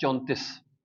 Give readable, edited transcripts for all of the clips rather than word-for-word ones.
34।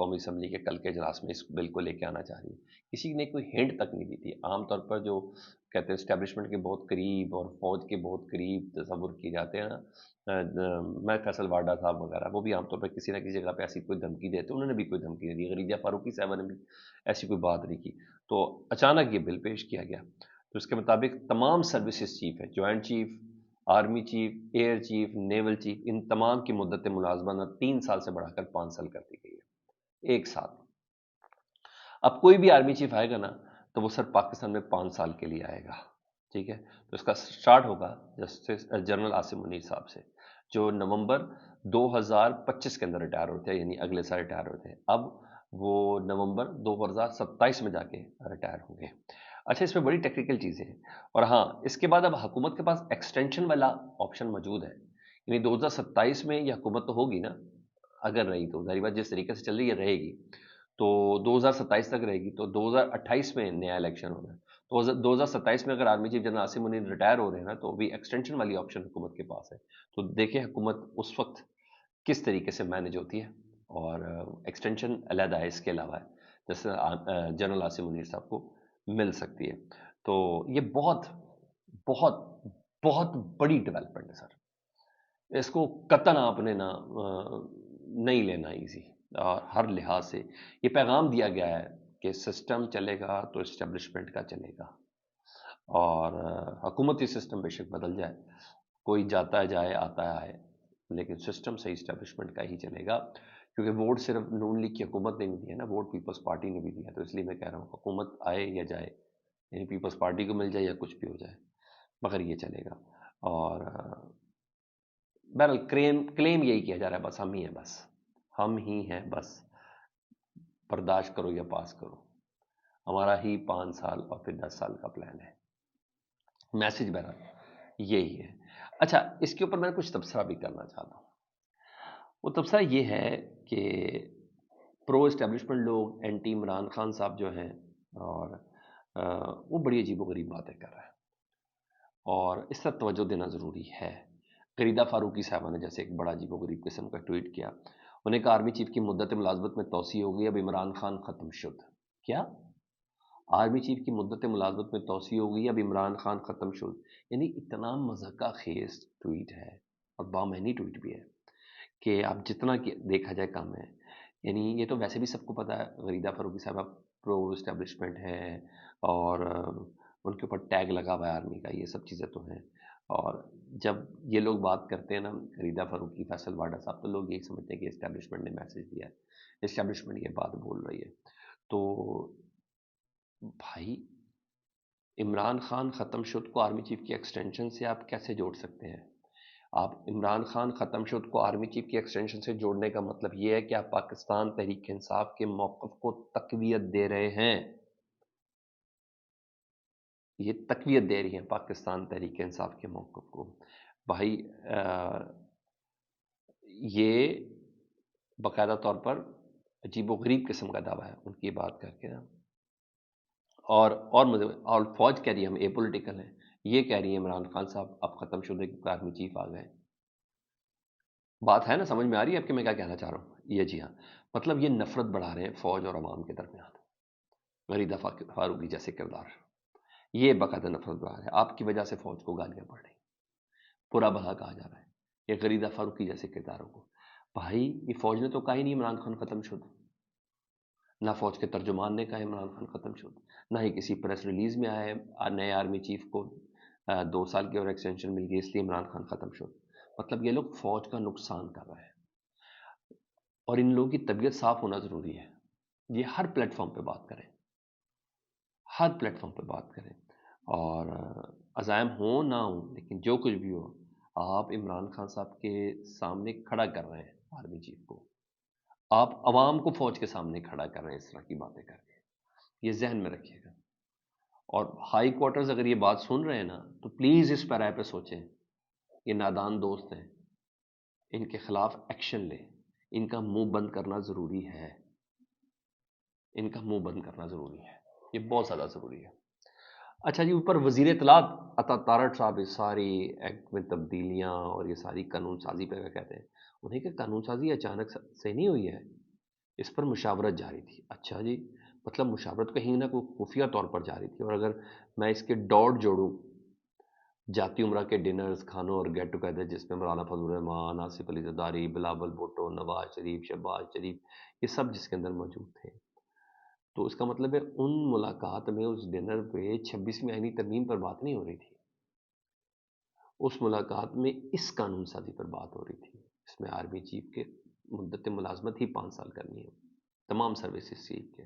قومی اسمبلی کے کل کے اجلاس میں اس بل کو لے کے آنا چاہ رہی ہے، کسی نے کوئی ہنٹ تک نہیں دی تھی۔ عام طور پر جو کہتے ہیں اسٹیبلشمنٹ کے بہت قریب اور فوج کے بہت قریب تصور کیے جاتے ہیں نا، میں فیصل وارڈا صاحب وغیرہ، وہ بھی عام طور پر کسی نہ کسی جگہ پہ ایسی کوئی دھمکی دیتے، انہوں نے بھی کوئی دھمکی نہیں دی، غریدہ فاروقی صاحبہ نے بھی ایسی کوئی بات نہیں کی۔ تو اچانک یہ بل پیش کیا گیا، تو اس کے مطابق تمام سروسز چیف ہیں، joint chief, army chief, air chief, naval chief, ان تمام کی مدت ملازمہ 3 سال سے بڑھا کر 5 سال کر دی گئی ہے، ایک ساتھ۔ اب کوئی بھی آرمی چیف آئے گا نا تو وہ سر پاکستان میں 5 سال کے لیے آئے گا، ٹھیک ہے؟ تو اس کا سٹارٹ ہوگا جسٹس جنرل عاصم منیر صاحب سے، جو نومبر 2025 کے اندر ریٹائر ہوتے ہیں، یعنی اگلے سال ریٹائر ہوتے ہیں۔ اب وہ نومبر 2027 میں جا کے ریٹائر ہوں گے۔ اچھا، اس میں بڑی ٹیکنیکل چیزیں ہیں، اور ہاں اس کے بعد اب حکومت کے پاس ایکسٹینشن والا آپشن موجود ہے، یعنی 2027 میں یہ حکومت تو ہوگی نا، اگر رہی تو ظاہر بات جس طریقے سے چل رہی ہے رہے گی، تو 2027 تک رہے گی، تو 2028 میں نیا الیکشن ہونا ہے۔ تو 2027 میں اگر army chief general Asim Munir retire ہو رہے ہیں نا، تو بھی ایکسٹینشن والی آپشن حکومت کے پاس ہے۔ تو دیکھیں حکومت اس وقت کس طریقے سے مینج ہوتی ہے، اور ایکسٹینشن علیحدہ ہے اس کے علاوہ ہے، جیسے جنرل عاصم منیر صاحب کو مل سکتی ہے۔ تو یہ بہت بہت بہت بڑی ڈیولپمنٹ ہے سر، اس کو قطعاً آپ نے نا نہیں لینا ایزی، اور ہر لحاظ سے یہ پیغام دیا گیا ہے کہ سسٹم چلے گا تو اسٹیبلشمنٹ کا چلے گا، اور حکومتی سسٹم بے شک بدل جائے، کوئی جاتا ہے جائے آتا ہے آئے، لیکن سسٹم صحیح اسٹیبلشمنٹ کا ہی چلے گا، کیونکہ ووٹ صرف نون لیگ کی حکومت نے نہیں دیا نا، ووٹ پیپلز پارٹی نے بھی دیا، تو اس لیے میں کہہ رہا ہوں حکومت آئے یا جائے، یعنی پیپلز پارٹی کو مل جائے یا کچھ بھی ہو جائے، مگر یہ چلے گا۔ اور بہرحال کلیم یہی کیا جا رہا ہے، بس ہم ہی ہیں، بس ہم ہی ہیں، بس برداشت کرو یا پاس کرو، ہمارا ہی 5 سال اور پھر 10 سال کا پلان ہے۔ میسج بہرحال یہی ہے۔ اچھا، اس کے اوپر میں کچھ تبصرہ بھی کرنا چاہتا ہوں۔ وہ تبصرہ یہ ہے کہ پرو اسٹیبلشمنٹ لوگ، اینٹی عمران خان صاحب جو ہیں، اور وہ بڑی عجیب و غریب باتیں کر رہے ہیں، اور اس پر توجہ دینا ضروری ہے۔ غریدہ فاروقی صاحبہ نے جیسے ایک بڑا عجیب و غریب قسم کا ٹویٹ کیا، انہوں نے کہا آرمی چیف کی مدت ملازمت میں توسیع ہو گئی، اب عمران خان ختم شد۔ کیا؟ آرمی چیف کی مدت ملازمت میں توسیع ہو گئی، اب عمران خان ختم شد؟ یعنی اتنا مذہقہ خیز ٹویٹ ہے، اور بامعنی ٹویٹ بھی ہے، کہ اب جتنا دیکھا جائے کم ہے۔ یعنی یہ تو ویسے بھی سب کو پتا ہے غریدہ فاروقی صاحبہ پرو اسٹیبلشمنٹ ہے، اور ان کے اوپر ٹیگ لگا ہوا ہے آرمی کا، یہ سب چیزیں تو ہیں۔ اور جب یہ لوگ بات کرتے ہیں نا، غریدہ فاروقی، فیصل وارڈا صاحب، تو لوگ یہی سمجھتے ہیں کہ اسٹیبلشمنٹ نے میسج دیا ہے، اسٹیبلشمنٹ یہ بات بول رہی ہے۔ تو بھائی، عمران خان ختم شد کو آرمی چیف کی ایکسٹینشن سے آپ کیسے جوڑ سکتے ہیں؟ آپ عمران خان ختم شد کو آرمی چیف کی ایکسٹینشن سے جوڑنے کا مطلب یہ ہے کہ آپ پاکستان تحریک انصاف کے موقف کو تقویت دے رہے ہیں، یہ تقویت دے رہی ہیں پاکستان تحریک انصاف کے موقف کو۔ بھائی یہ باقاعدہ طور پر عجیب و غریب قسم کا دعویٰ ہے ان کی بات کر کے نا، اور فوج کہہ رہی ہے ہم اے پولیٹیکل ہیں، یہ کہہ رہی ہے عمران خان صاحب اب ختم شدے کہ آرمی چیف آ گئے۔ بات ہے نا، سمجھ میں آ رہی ہے آپ کہ میں کیا کہنا چاہ رہا ہوں؟ یہ جی ہاں، مطلب یہ نفرت بڑھا رہے ہیں فوج اور عوام کے درمیان، غریدہ فاروقی جیسے کردار، یہ باقاعدہ نفرت بڑھا رہے ہیں، آپ کی وجہ سے فوج کو گالیاں پڑ رہی، برا بھلا کہا جا رہا ہے یہ غریدہ فاروقی جیسے کرداروں کو۔ بھائی یہ فوج نے تو کہا ہی نہیں عمران خان ختم شد، نہ فوج کے ترجمان نے کہا عمران خان ختم شد، نہ ہی کسی پریس ریلیز میں آئے نئے آرمی چیف کو 2 سال کی اور ایکسٹینشن مل گئی اس لیے عمران خان ختم شد۔ مطلب یہ لوگ فوج کا نقصان کر رہے ہیں، اور ان لوگوں کی طبیعت صاف ہونا ضروری ہے۔ یہ ہر پلیٹ فارم پہ بات کریں، ہر پلیٹ فارم پہ بات کریں، اور عزائم ہوں نہ ہوں، لیکن جو کچھ بھی ہو، آپ عمران خان صاحب کے سامنے کھڑا کر رہے ہیں آرمی چیف کو، آپ عوام کو فوج کے سامنے کھڑا کر رہے ہیں اس طرح کی باتیں کر کے، یہ ذہن میں رکھیے گا۔ اور ہائی کوارٹرز اگر یہ بات سن رہے ہیں نا، تو پلیز اس پیرائے پہ سوچیں، یہ نادان دوست ہیں، ان کے خلاف ایکشن لیں، ان کا منہ بند کرنا ضروری ہے، ان کا منہ بند کرنا ضروری ہے، یہ بہت زیادہ ضروری ہے۔ اچھا جی، اوپر وزیر اطلاعات عطا تارڑ صاحب یہ ساری ایکٹ میں تبدیلیاں اور یہ ساری قانون سازی پہ کہتے ہیں، انہیں کہ قانون سازی اچانک سے نہیں ہوئی ہے، اس پر مشاورت جاری تھی. اچھا جی، مطلب مشاورت کہیں نہ کوئی خفیہ طور پر جاری تھی. اور اگر میں اس کے ڈاٹ جوڑوں جاتی عمرہ کے ڈنرز، کھانوں اور گیٹ ٹوگیدر جس میں مولانا فضل الرحمان، آصف علی زرداری، بلاول بھٹو، نواز شریف، شہباز شریف، یہ سب جس کے اندر موجود تھے، تو اس کا مطلب ہے ان ملاقات میں اس ڈنر پہ 26ویں آئینی ترمیم پر بات نہیں ہو رہی تھی. اس ملاقات میں اس قانون سازی پر بات ہو رہی تھی. اس میں آرمی چیف کے مدت ملازمت ہی 5 سال کرنی ہے تمام سروسز چیف کے،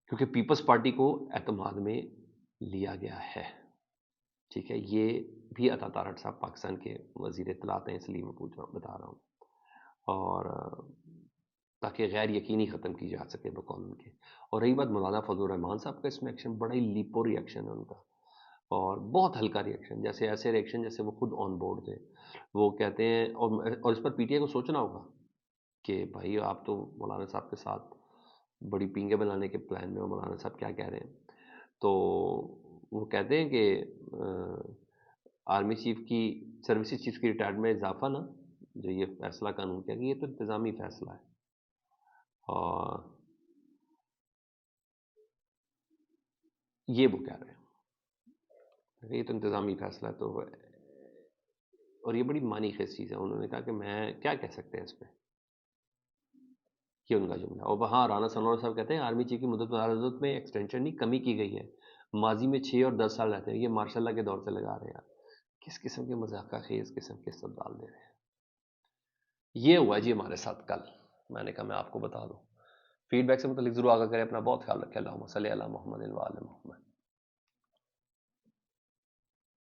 کیونکہ پیپلز پارٹی کو اعتماد میں لیا گیا ہے. ٹھیک ہے، یہ بھی عطا طارٹ صاحب پاکستان کے وزیر اطلاعات ہیں، اس لیے میں بتا رہا ہوں. اور تاکہ غیر یقینی ختم کی جا سکے بقول ان کے. اور رہی بات مولانا فضل الرحمان صاحب کا، اس میں ایکشن بڑا ہی لیپو ری ایکشن ہے ان کا، اور بہت ہلکا ری ایکشن، جیسے ایسے ری ایکشن جیسے وہ خود آن بورڈ تھے. وہ کہتے ہیں، اور اس پر پی ٹی آئی کو سوچنا ہوگا کہ بھائی آپ تو مولانا صاحب کے ساتھ بڑی پینگیں بنانے کے پلان میں، اور مولانا صاحب کیا کہہ رہے ہیں. تو وہ کہتے ہیں کہ آرمی چیف کی سروسز چیف کی ریٹائرمنٹ میں اضافہ نا، جو یہ فیصلہ قانون کیا کہ یہ تو انتظامی فیصلہ ہے. اور یہ وہ کہہ رہے ہیں یہ تو انتظامی فیصلہ ہے. تو اور یہ بڑی معنی خیز چیز ہے. انہوں نے کہا کہ میں کیا کہہ سکتے ہیں اس پہ، یہ ان کا جملہ. اور وہاں رانا سنور صاحب کہتے ہیں آرمی چیف کی مدت میں ایکسٹینشن نہیں، کمی کی گئی ہے. ماضی میں 6 اور 10 سال رہتے ہیں، یہ مارشاء اللہ کے دور سے لگا رہے ہیں. کس قسم کے مذاقہ خیز قسم کے استدلال دے رہے ہیں. یہ ہوا جی ہمارے ساتھ کل. میں نے کہا میں آپ کو بتا دوں. فیڈ بیک سے متعلق ضرور آگاہ کریں. اپنا بہت خیال رکھیں. اللہم صلی علی محمد و آل محمد.